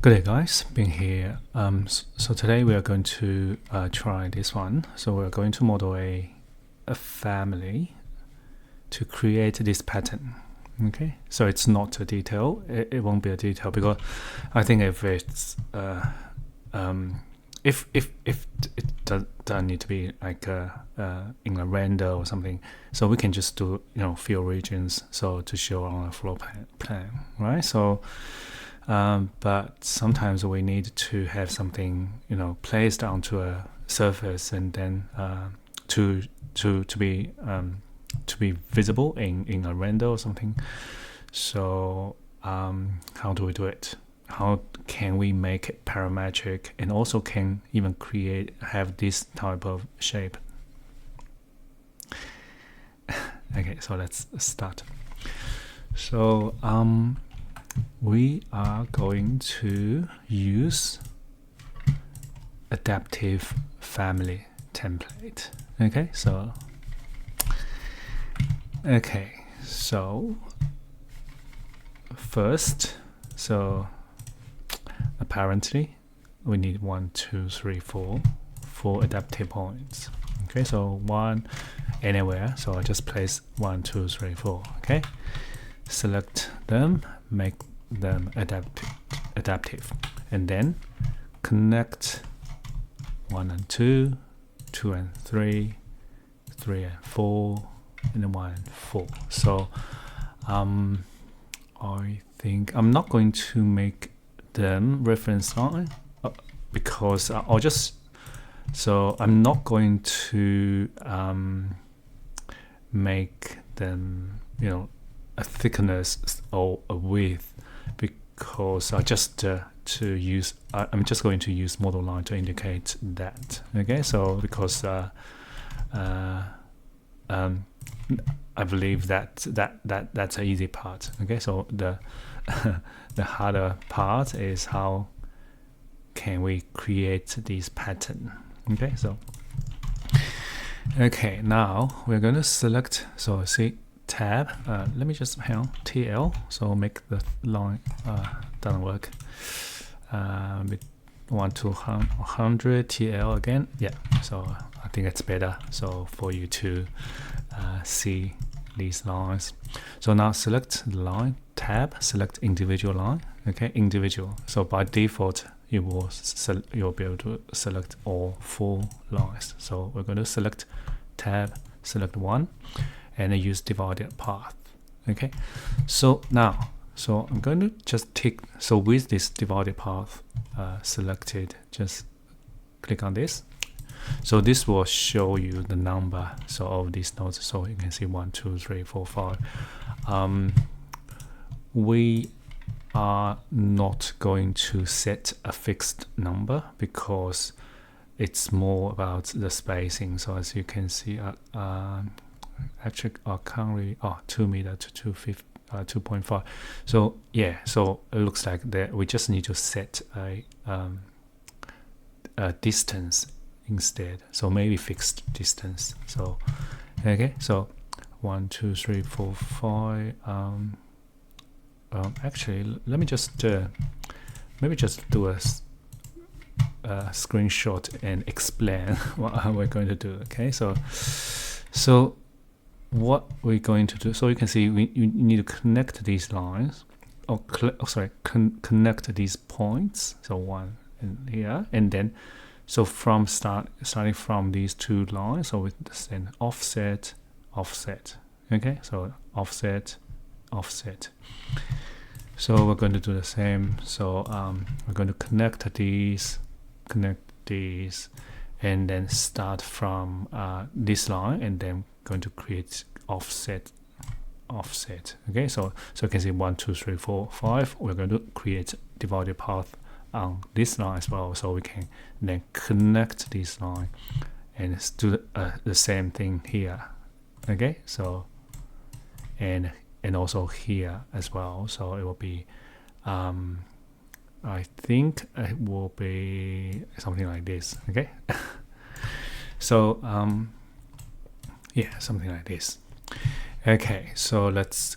Good day, guys. Being here. So today we are going to try this one. So we're going to model a family to create this pattern. Okay. So it's not a detail. It won't be a detail because I think if it's if it doesn't need to be like in a render or something, so we can just do few regions so to show on a floor plan, right? So. But sometimes we need to have something placed onto a surface and then to be visible in a render or something. So how do we do it? How can we make it parametric and also can even have this type of shape? Okay, so let's start. So we are going to use adaptive family template. Okay, so first, so apparently we need 1, 2, 3, 4 adaptive points. Okay, so one anywhere, so I just place 1, 2, 3, 4. Okay, select them, make them adaptive, and then connect 1 and 2, 2 and 3, 3 and 4, and then 1 and 4. So I think I'm not going to make them reference line because I'll just, so I'm not going to make them a thickness or a width, because I just I'm just going to use model line to indicate that. Okay, so because I believe that's an easy part. Okay, so the the harder part is how can we create this pattern. Okay, so now we're going to select, so see tab, let me just hang on, TL, so make the line doesn't work, 1 to 100 TL again. Yeah, so I think it's better so for you to see these lines. So now select the line, tab, select individual line. Okay, individual, so by default you'll be able to select all 4 lines. So we're going to select tab, select 1, and then use divided path. Okay, so now, so I'm going to just tick, so with this divided path selected, just click on this. So this will show you the number of these nodes. So you can see 1, 2, 3, 4, 5. We are not going to set a fixed number because it's more about the spacing. So as you can see, actually currently 2 meter to 2.5. So yeah, so it looks like that we just need to set a distance instead, so maybe fixed distance. So okay, so 1, 2, 3, 4, 5. Actually, let me just maybe just do a screenshot and explain what we're going to do. Okay, so what we're going to do, so you can see you need to connect these lines, or connect these points, so 1 in here, and then so from starting from these 2 lines, so we send offset, okay, so offset. So we're going to do the same. So we're going to connect these, and then start from this line, and then going to create offset. Okay, so you can see 1, 2, 3, 4, 5. We're going to create divided path on this line as well, so we can then connect this line and do the same thing here. Okay, so and also here as well. So it will be I think it will be something like this. Okay, so yeah, something like this. Okay, so let's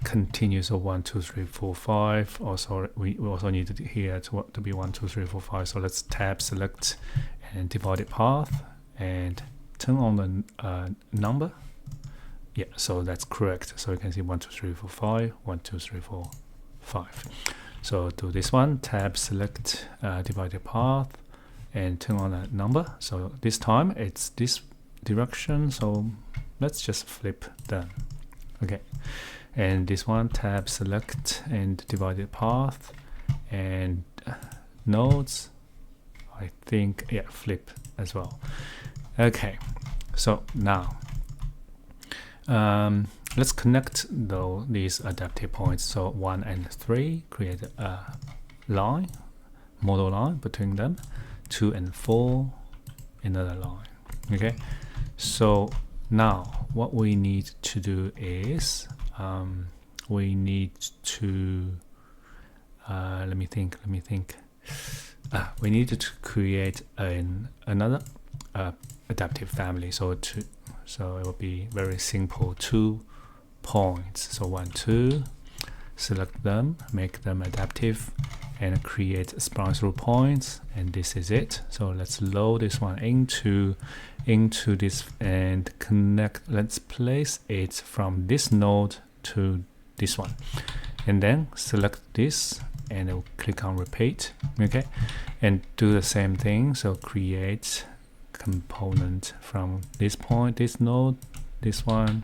continue. So 1, 2, 3, 4, 5. Also, we also need it here to be 1, 2, 3, 4, 5. So let's tab select and divided path and turn on the number. Yeah, so that's correct. So you can see 1, 2, 3, 4, 5. 1, 2, 3, 4, 5. So do this one, tab select divided path and turn on that number. So this time it's this direction, so let's just flip them. Okay, and this one, tab select and divided path and nodes, I think, yeah, flip as well. Okay, so now let's connect these adaptive points. So 1 and 3, create a line, model line between them. 2 and 4, another line. Okay, so now what we need to do is we need to let me think. We need to create another adaptive family. So it will be very simple. 2 points. So 1, 2. Select them, make them adaptive, and create splice rule points. And this is it. So let's load this one into this and connect. Let's place it from this node to this one, and then select this and I'll click on repeat. Okay, and do the same thing. So create component from this point, this node, this one,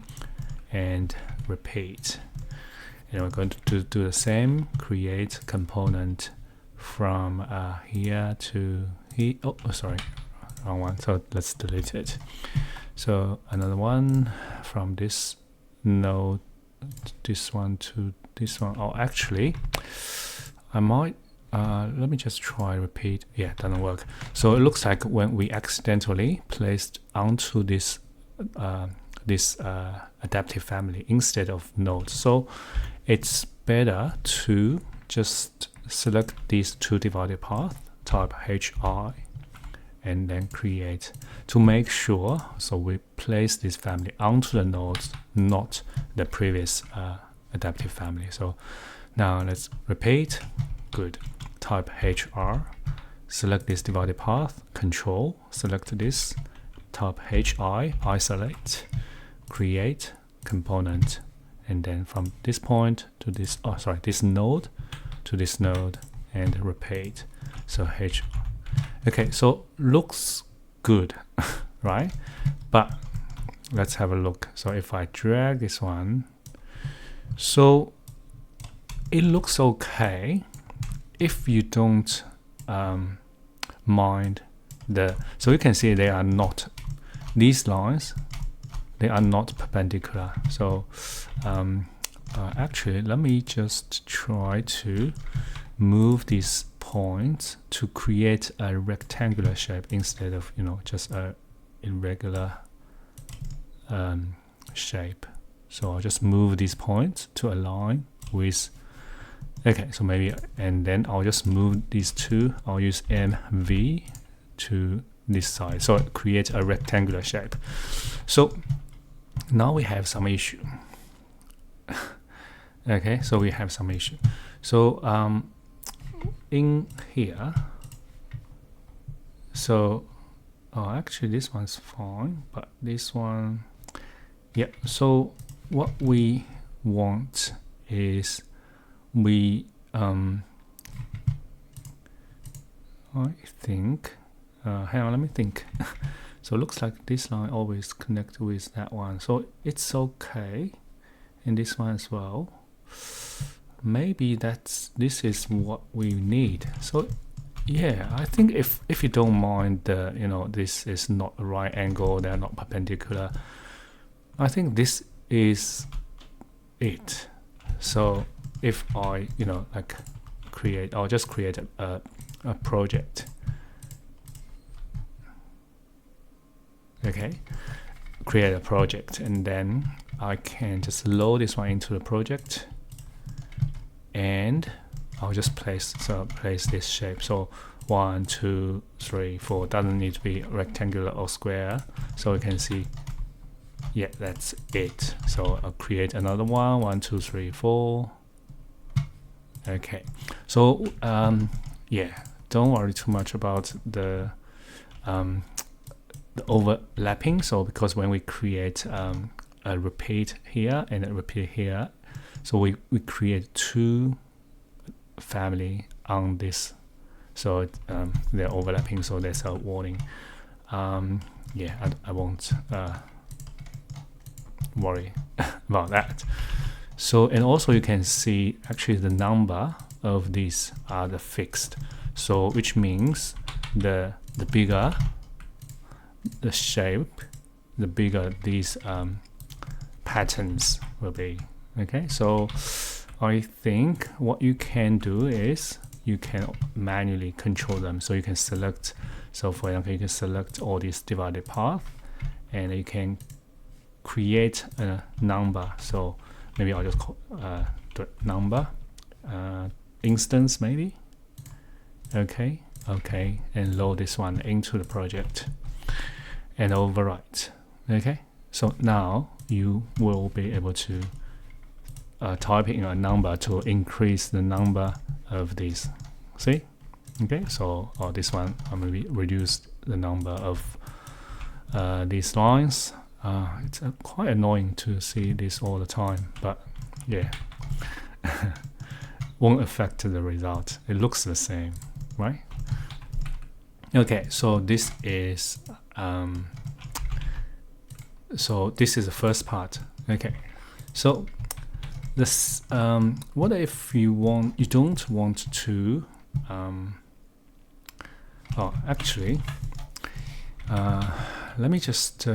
and repeat. And we're going to do the same, create component from here to here. Oh, sorry, wrong one. So let's delete it. So another one from this node, this one to this one. Oh, actually, I might, let me just try repeat. Yeah, doesn't work. So it looks like when we accidentally placed onto this adaptive family instead of nodes. So it's better to just select these 2 divided paths, type HI, and then create to make sure. So we place this family onto the nodes, not the previous adaptive family. So now let's repeat. Good. Type HR, select this divided path, control, select this, type HI, isolate, create component, and then from this point to this, this node to this node, and repeat. So H. Okay, so looks good, right? But let's have a look. So if I drag this one, so it looks okay if you don't mind so you can see they are not, these lines, they are not perpendicular. So actually, let me just try to move these points to create a rectangular shape instead of, just a irregular shape. So I'll just move these points to align with, okay, so maybe, and then I'll just move these 2. I'll use MV to this side, so create a rectangular shape. So now we have some issue. Okay, so we have some issue. So in here, so actually this one's fine, but this one, yeah. So what we want is we I think hang on, let me think. So it looks like this line always connect with that one, so it's okay. And this one as well, maybe this is what we need. So yeah, I think if you don't mind this is not a right angle, they're not perpendicular, I think this is it. So if I I'll just create a project. Okay, create a project, and then I can just load this one into the project, and I'll just place this shape. So 1, 2, 3, 4 doesn't need to be rectangular or square. So you can see, yeah, that's it. So I'll create another one. 1, 2, 3, 4. Okay, so yeah, don't worry too much about the overlapping. So because when we create a repeat here and a repeat here, so we create two family on this, so they're overlapping, so there's a warning. Yeah, I won't worry about that. So, and also you can see actually the number of these are the fixed, so which means the bigger the shape, the bigger these patterns will be. Okay, so I think what you can do is you can manually control them. So you can select, so for example, you can select all these divided path, and you can create a number. So maybe I'll just call the number instance maybe. Okay, and load this one into the project and overwrite. Okay, so now you will be able to type in a number to increase the number of these. See? Okay, so this one I'm going to reduce the number of these lines. It's quite annoying to see this all the time, but yeah, won't affect the result. It looks the same, right? Okay, so this is the first part. Okay, so this what if you don't want to actually let me just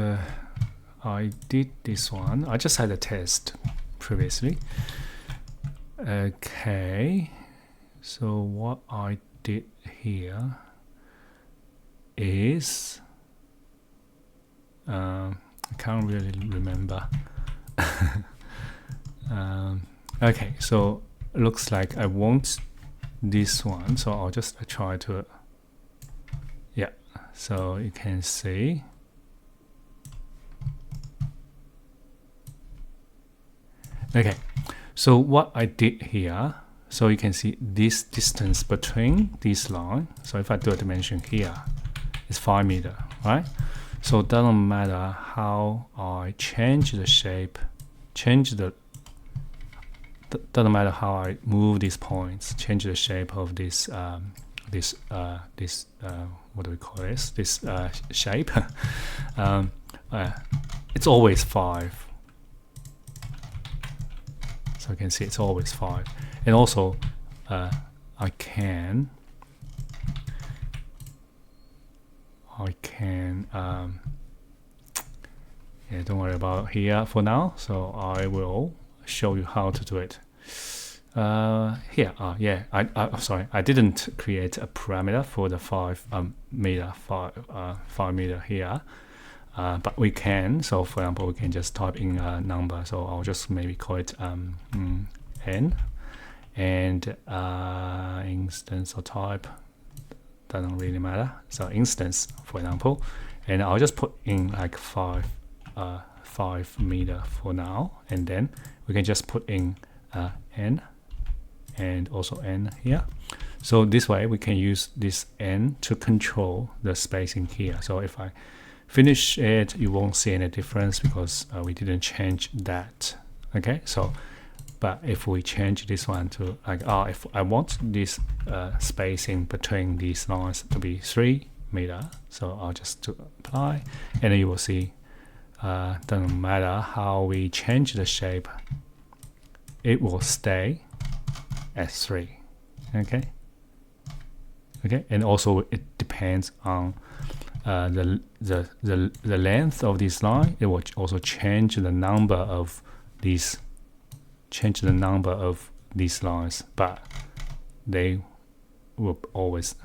I did this one. I just had a test previously. Okay, so what I did here is I can't really remember. Okay, so it looks like I want this one, so I'll just try to, yeah, so you can see okay, so what I did here, so you can see this distance between these lines. So if I do a dimension here, it's 5 meters, right? So it doesn't matter how I change the shape, doesn't matter how I move these points, change the shape of this what do we call this? This shape. It's always 5. So you can see it's always 5. And also I can yeah, don't worry about here for now. So I will show you how to do it. Here, yeah, I'm sorry, I didn't create a parameter for the 5 meter here, but we can. So for example, we can just type in a number. So I'll just maybe call it n, and instance or type doesn't really matter. So instance, for example, and I'll just put in like 5 meter for now, and then we can just put in n and also n here. So this way we can use this n to control the spacing here. So if I finish it, you won't see any difference because we didn't change that. Okay, so but if we change this one to like if I want this spacing between these lines to be 3 meter, so I'll just apply, and then you will see doesn't matter how we change the shape, it will stay at 3. Okay, and also it depends on the length of this line. It will also change the number of these lines, but they will always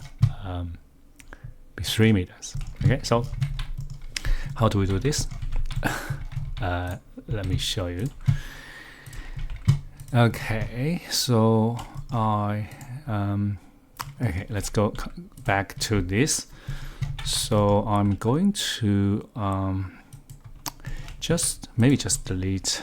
be 3 meters. Okay, so how do we do this? Let me show you. Okay, so okay, let's go back to this. So I'm going to maybe just delete.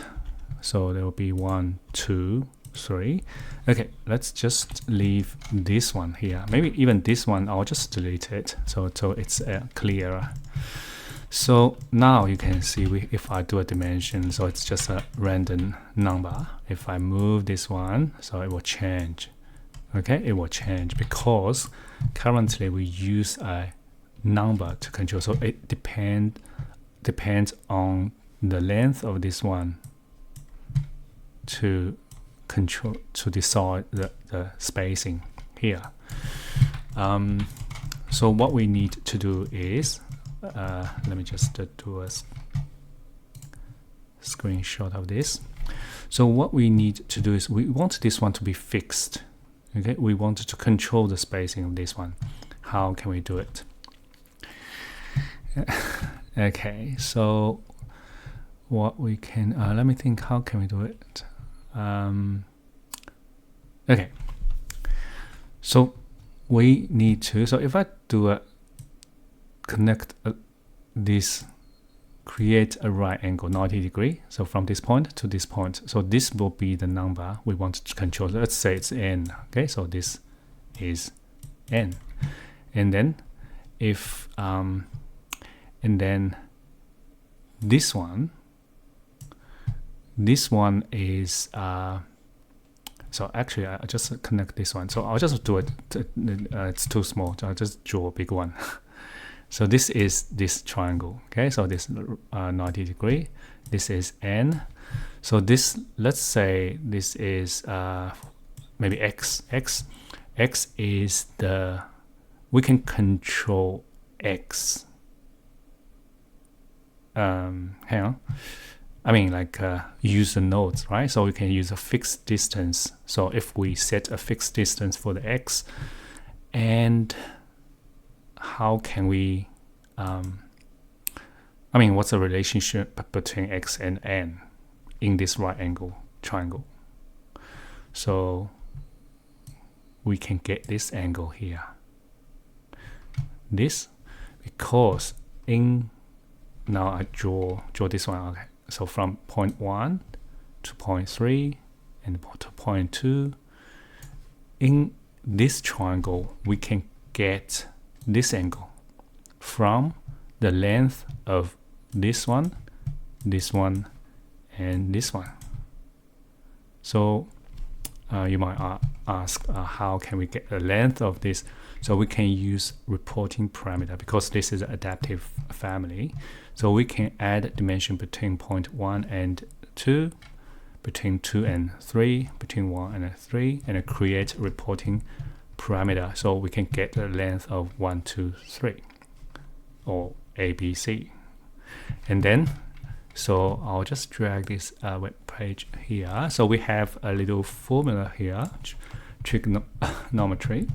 So there will be 1, 2, 3. Okay, let's just leave this one here. Maybe even this one, I'll just delete it. So it's clearer. So now you can see if I do a dimension, so it's just a random number. If I move this one, so it will change. Okay, it will change because currently we use a number to control. So it depends on the length of this one to control, to decide the spacing here. So what we need to do is let me just do a screenshot of this. So what we need to do is we want this one to be fixed. Okay, we want to control the spacing of this one. How can we do it? Okay, so what we can let me think, how can we do it? Okay, so we need to, so if I do a connect this, create a right angle 90 degree, so from this point to this point, so this will be the number we want to control. Let's say it's n. Okay, so this is n, and then if and then this one is so actually I just connect this one, so I'll just do it, it's too small, so I'll just draw a big one. So this is this triangle. Okay, so this 90 degree, this is n. So this, let's say this is maybe x is the, we can control x. Hang on, I mean, like use the nodes, right? So we can use a fixed distance. So if we set a fixed distance for the x, and how can we I mean, what's the relationship between x and n in this right angle triangle? So we can get this angle here, this, because in, now I draw this one. Okay, so from point 1 to point 3 and to point 2, in this triangle we can get this angle from the length of this one, and this one. So you might ask, how can we get the length of this? So we can use reporting parameter, because this is an adaptive family. So we can add dimension between point 1 and 2, between 2 and 3, between 1 and 3, and create reporting parameter, so we can get the length of 1, 2, 3, or A, B, C. And then, so I'll just drag this web page here. So we have a little formula here, trigonometry.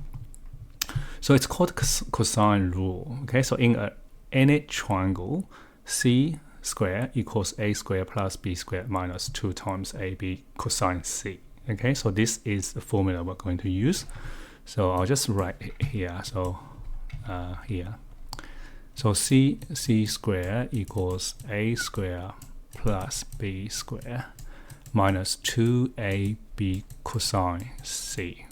So it's called cosine rule. Okay, so in any triangle, c squared equals a squared plus b squared minus 2 times ab cosine c. Okay, so this is the formula we're going to use. So I'll just write it here. So here, so c squared equals a squared plus b squared minus 2ab cosine c.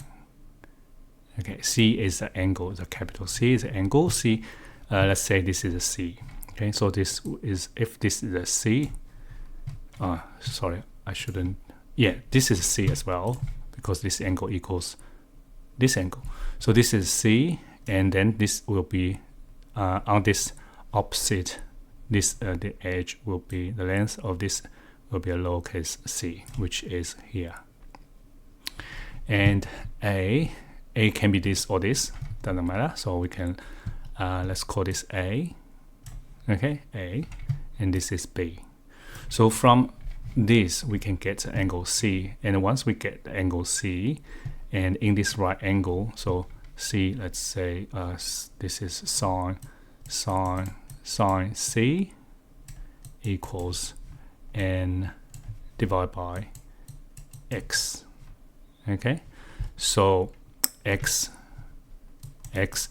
Okay, c is the angle, the capital C is the angle. C, let's say this is a C. Okay, so this is, if this is a C, sorry, I shouldn't, yeah, this is C as well, because this angle equals this angle. So this is C, and then this will be on this opposite, this the edge will be, the length of this will be a lowercase c, which is here. And A can be this or this, doesn't matter. So we can, let's call this A, okay, A, and this is B. So from this, we can get the angle C, and once we get the angle C, and in this right angle, so C, let's say this is sine C equals n divided by x. Okay, so x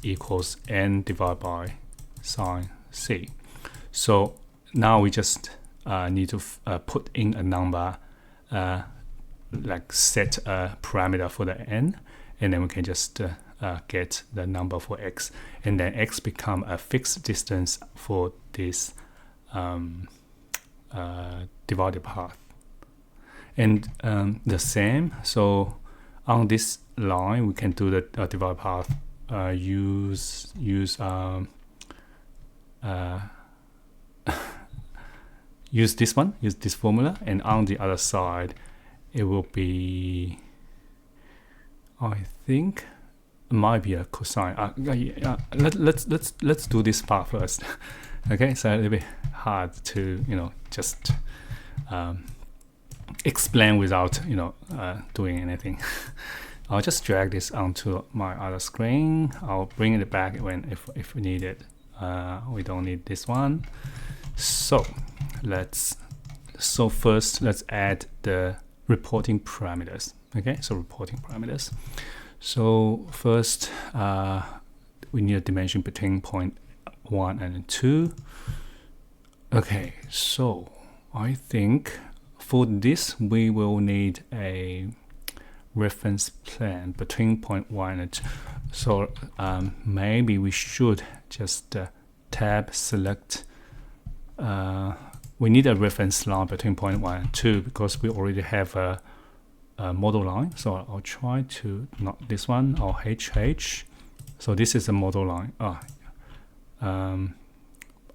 equals n divided by sine c. So now we just need to put in a number, like set a parameter for the n, and then we can just get the number for x, and then x become a fixed distance for this divided path. And the same, so on this line we can do the divided path, use this one, use this formula, and on the other side it will be, I think it might be a cosine. Let's do this part first. Okay, so a little bit hard to just explain without doing anything. I'll just drag this onto my other screen. I'll bring it back when if we need it. We don't need this one. So first let's add the reporting parameters. Okay, so reporting parameters. So first we need a dimension between point 1 and 2. Okay, so I think for this we will need a reference plane between point 1 and 2. So maybe we should just tab select. We need a reference line between point 1 and 2 because we already have a model line. So I'll try to, not this one, or HH. So this is a model line.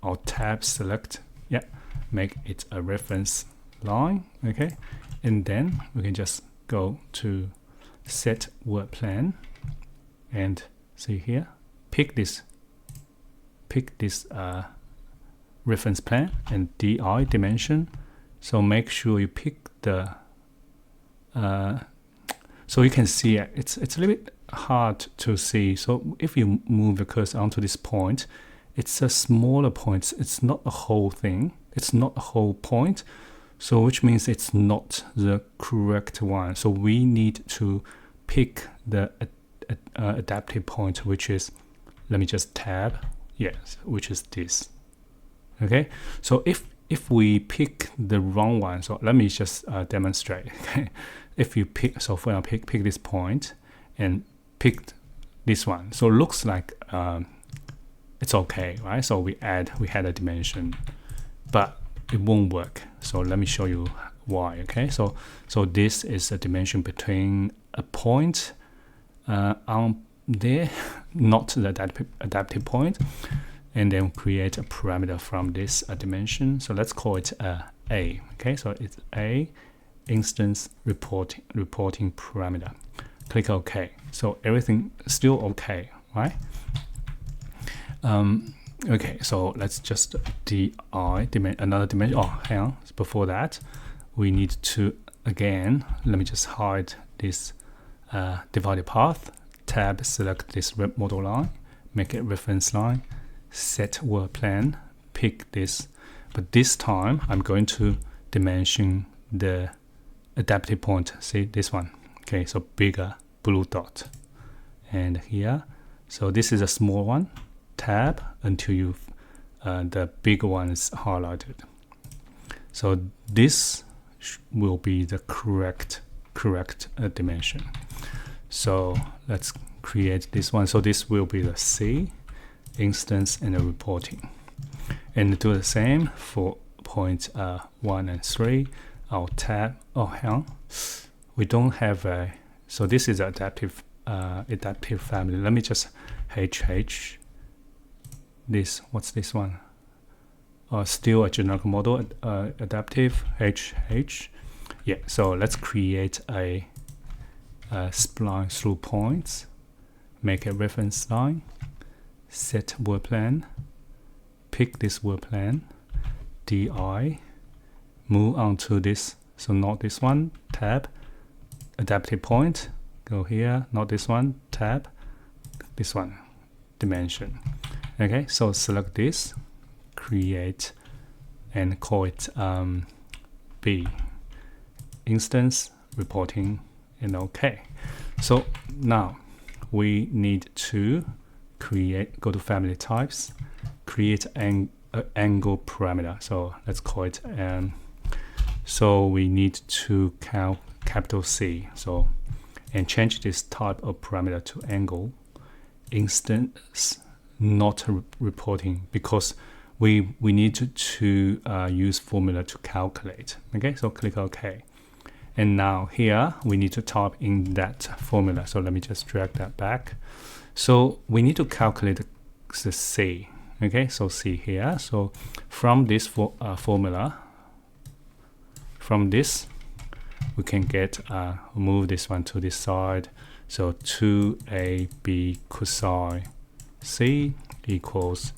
I'll tab select, make it a reference line. Okay, and then we can just go to set word plane and see here, pick this reference plane and DI dimension. So make sure you pick the so you can see it's a little bit hard to see. So if you move the cursor onto this point, it's a smaller point. It's not a whole thing. It's not a whole point. So which means it's not the correct one. So we need to pick the adaptive point, which is, let me just tab, yes, which is this. Okay, so if we pick the wrong one, so let me just demonstrate. Okay, if you pick, so for example, pick this point and pick this one, so it looks like it's okay, right? So we had a dimension, but it won't work. So let me show you why. Okay, so this is a dimension between a point on there, not the adaptive point, and then create a parameter from this dimension. So let's call it A. Okay, so it's A instance reporting parameter. Click OK. So everything still okay, right? Okay, so let's just another dimension. Oh, hang on. Before that, we need to, again, let me just hide this divided path. Tab, select this model line, make it reference line, set word plane, pick this. But this time, I'm going to dimension the adaptive point. See this one? Okay, so bigger blue dot. And here, so this is a small one. Tab until you the big one is highlighted. So this will be the correct dimension. So let's create this one. So this will be the C instance and the reporting, and do the same for point 1 and 3. I'll tab. Oh, hang on. We don't have a. So this is adaptive family. Let me just HH. This, what's this one? Still a generic model, adaptive HH. Yeah, so let's create a spline through points, make a reference line, set word plane, pick this word plane, DI, move on to this, so not this one, tab, adaptive point, go here, not this one, tab, this one, dimension. Okay, so select this, create, and call it B, instance, reporting, and OK. So now we need to go to family types, create an angle parameter. So let's call it so we need to count capital C. So and change this type of parameter to angle instance not reporting, because we need to use formula to calculate. Okay, so click OK. And now here we need to type in that formula. So let me just drag that back. So we need to calculate the C. Okay, so C here. So from this formula, from this, we can get move this one to this side. So 2ab cosine C equals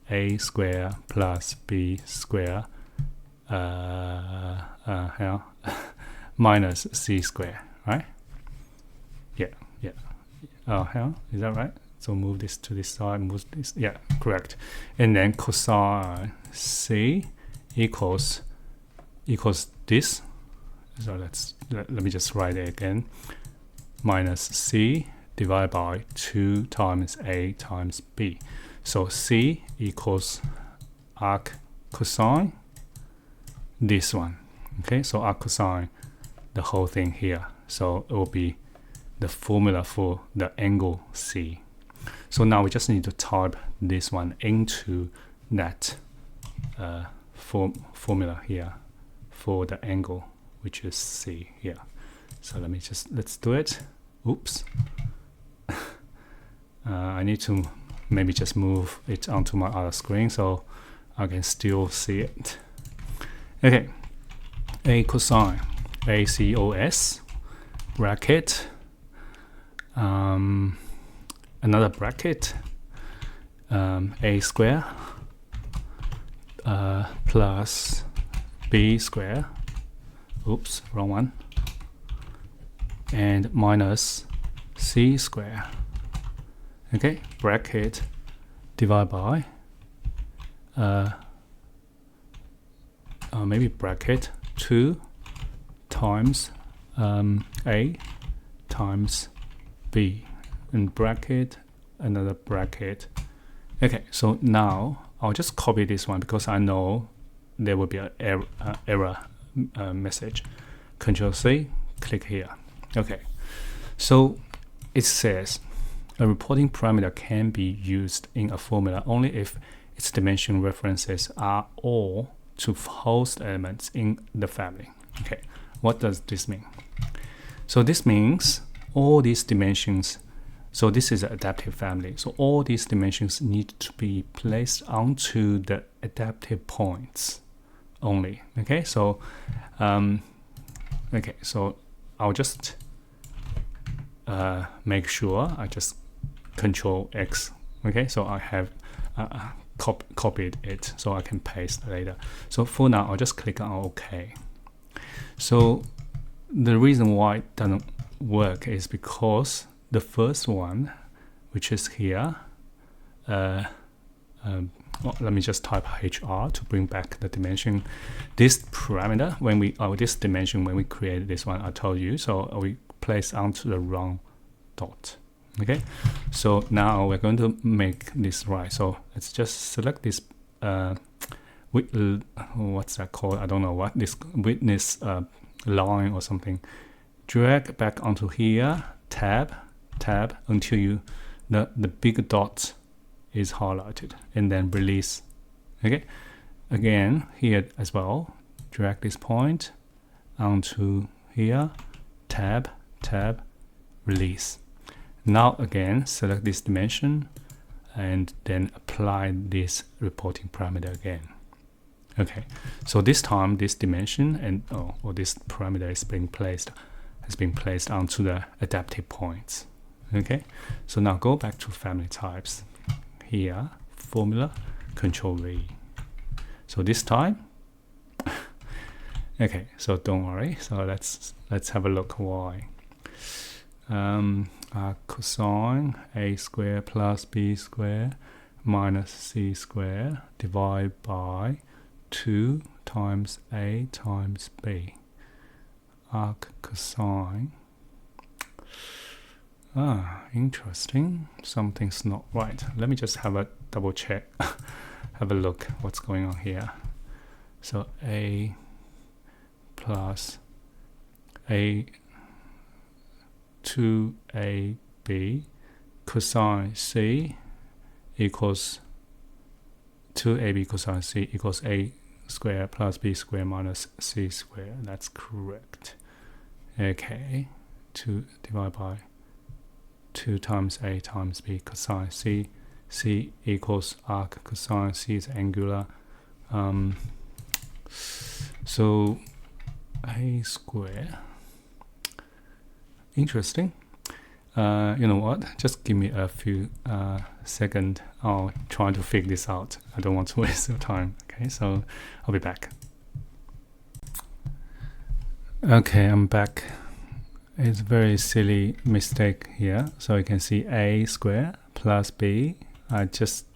a square plus b square minus c square, right? Yeah. Is that right? So move this to this side, move this, yeah, correct. And then cosine C equals this. So let me just write it again. Minus C divided by 2 times A times B. So C equals arc cosine this one. Okay, so arc cosine the whole thing here. So it will be the formula for the angle C. So now we just need to type this one into that formula here for the angle, which is C here. So let's do it. Oops. I need to maybe just move it onto my other screen so I can still see it. Okay, A cosine, ACOS, bracket, another bracket, A square plus B square, oops, wrong one, and minus C square. Okay, bracket divided by maybe bracket 2 times A times B, and bracket another bracket. Okay, so now I'll just copy this one because I know there will be an error message. Control C, click here. Okay, so it says a reporting parameter can be used in a formula only if its dimension references are all to host elements in the family. Okay, what does this mean? So this means all these dimensions, so this is an adaptive family, so all these dimensions need to be placed onto the adaptive points only. Okay, so so I'll just make sure I just Control X. Okay, so I have copied it so I can paste later. So for now I'll just click on OK. So the reason why it doesn't work is because the first one, which is here, well, let me just type HR to bring back the dimension. This parameter, when we this dimension when we created this one, I told you, so we place onto the wrong dot. Okay, so now we're going to make this right. So let's just select this what's that called? I don't know what this witness line or something. Drag back onto here, tab until the big dot is highlighted, and then release. Okay, again here as well, drag this point onto here, tab, release. Now again select this dimension and then apply this reporting parameter again. Okay, so this time this dimension and or this parameter has been placed onto the adaptive points. Okay, so now go back to family types. Here, formula, Control V. So this time, okay, so don't worry. So let's have a look why. Cosine A square plus B square minus C square divided by 2 times A times B. Arc cosine. Interesting. Something's not right. Let me just have a double check. have a look what's going on here. So a plus a 2ab cosine c equals 2ab cosine c equals a square plus b square minus c square. That's correct. Okay, 2 divided by 2 times a times b cosine c. C equals arc cosine, c is angular. So a square. Interesting. You know what? Just give me a few seconds. I'll try to figure this out. I don't want to waste your time. Okay, so I'll be back. Okay, I'm back. It's a very silly mistake here. So you can see a square plus b. I just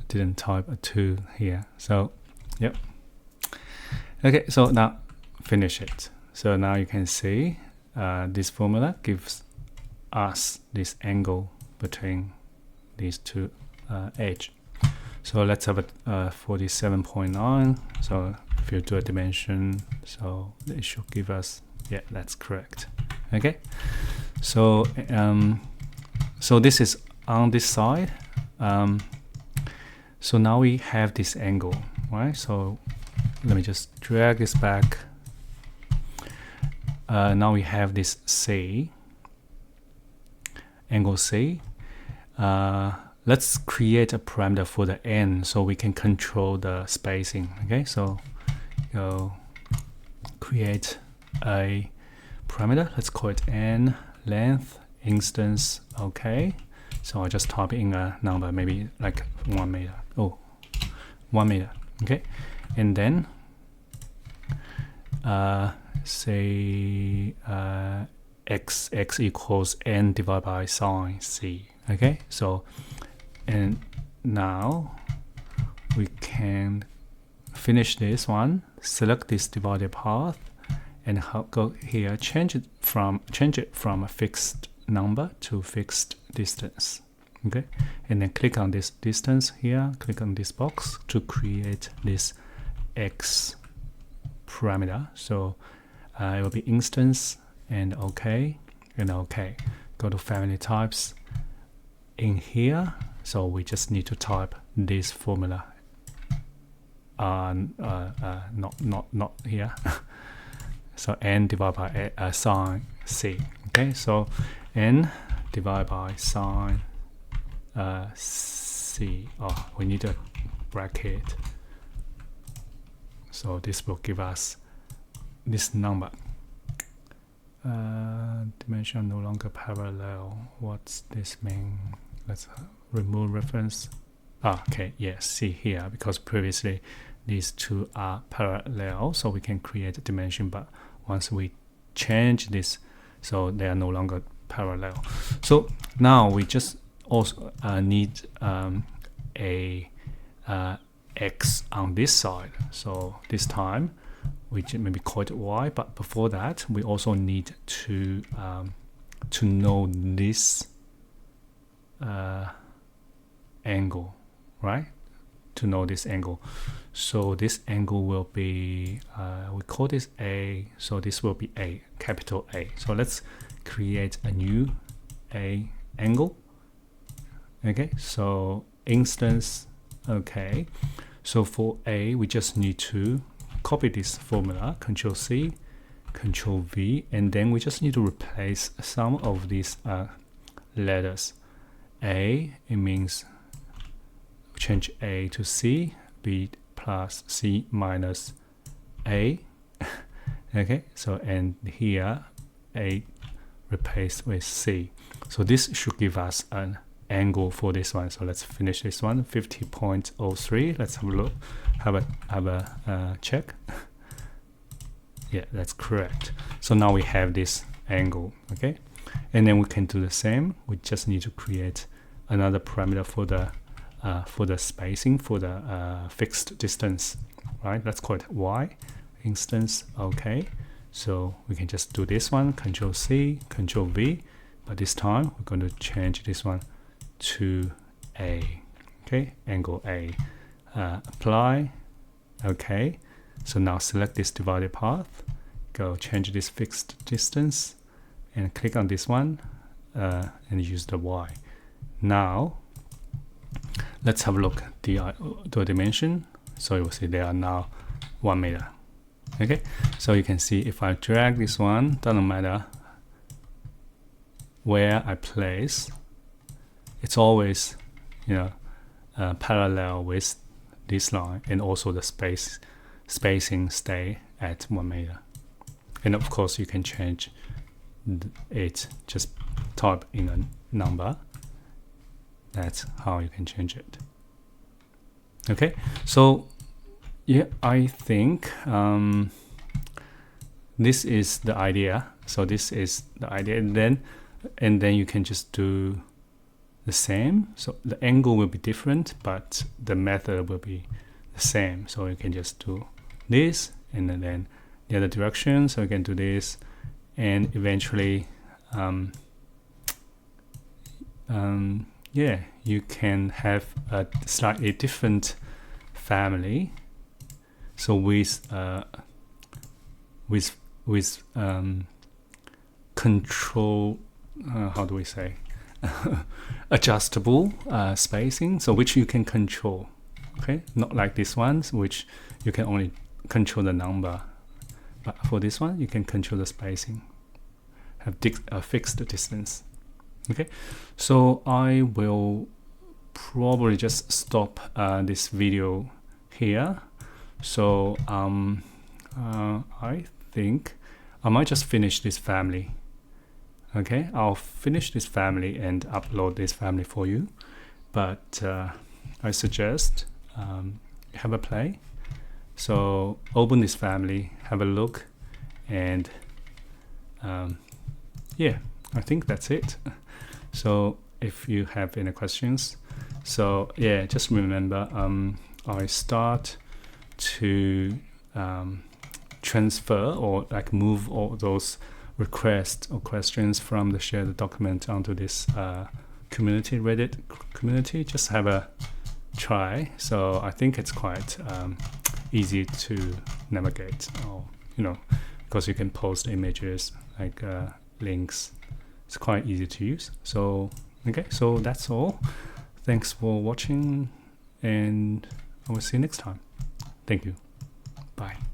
didn't type a 2 here. So, yep. Okay, so now finish it. So now you can see this formula gives us this angle between these two edges. So let's have a 47.9. So if you do a dimension, so it should give us, yeah, that's correct. Okay. So so this is on this side. So now we have this angle, right? So let me just drag this back. Now we have this C, angle C. Let's create a parameter for the n so we can control the spacing. Okay, so go create a parameter. Let's call it n, length, instance. Okay, so I'll just type in a number, maybe like 1 meter. Oh, 1 meter. Okay, and then say x equals n divided by sine c. Okay, so and now we can finish this one, select this divided path, and go here, change it from a fixed number to fixed distance. Okay, and then click on this distance here, click on this box to create this x parameter. So it will be instance and OK and OK. Go to family types in here. So we just need to type this formula. Not here. So n divided by sine c. Okay, so n divided by sine c. Oh, we need a bracket. So this will give us this number. Dimension no longer parallel. What's this mean? Let's remove reference. Okay, yes, see here, because previously these two are parallel, so we can create a dimension, but once we change this, so they are no longer parallel. So now we just also need a x on this side. So this time we maybe call it y, but before that we also need to know this angle, right? To know this angle. So this angle will be we call this a, so this will be a, capital A. So let's create a new a angle. Okay, so instance. Okay, so for a we just need to copy this formula, Control C, Control V, and then we just need to replace some of these letters. A, it means change A to C, B plus C minus A. Okay, so and here A replaced with C. So this should give us an angle for this one. So let's finish this one, 50.03. Let's have a look, have a check. Yeah, that's correct. So now we have this angle. Okay, and then we can do the same. We just need to create another parameter for the spacing, for the fixed distance, right? Let's call it y instance. Okay, so we can just do this one, Control C, Control V, but this time we're going to change this one to A. Okay, angle A. apply. Okay, so now select this divided path, go change this fixed distance and click on this one and use the Y. Now let's have a look at the dimension. So you will see they are now 1 meter. Okay, so you can see if I drag this one, doesn't matter where I place, it's always, you know, parallel with this line, and also the spacing stay at 1 meter. And of course you can change it, just type in a number. That's how you can change it. Okay, so yeah, I think this is the idea. So this is the idea, and then you can just do the same. So the angle will be different, but the method will be the same. So you can just do this, and then the other direction. So you can do this, and eventually, yeah, you can have a slightly different family. So with control, how do we say, adjustable spacing, so which you can control. Okay, not like this one, which you can only control the number, but for this one you can control the spacing, have a fixed distance. Okay, so I will probably just stop this video here. So I think I might just finish this family. Okay, I'll finish this family and upload this family for you, but I suggest have a play. So open this family, have a look, and yeah, I think that's it. So if you have any questions, so yeah, just remember I start to transfer or like move all those requests or questions from the shared document onto this community, Reddit community. Just have a try. So I think it's quite easy to navigate, or you know, because you can post images like links. It's quite easy to use. So okay, so that's all. Thanks for watching, and I will see you next time. Thank you. Bye.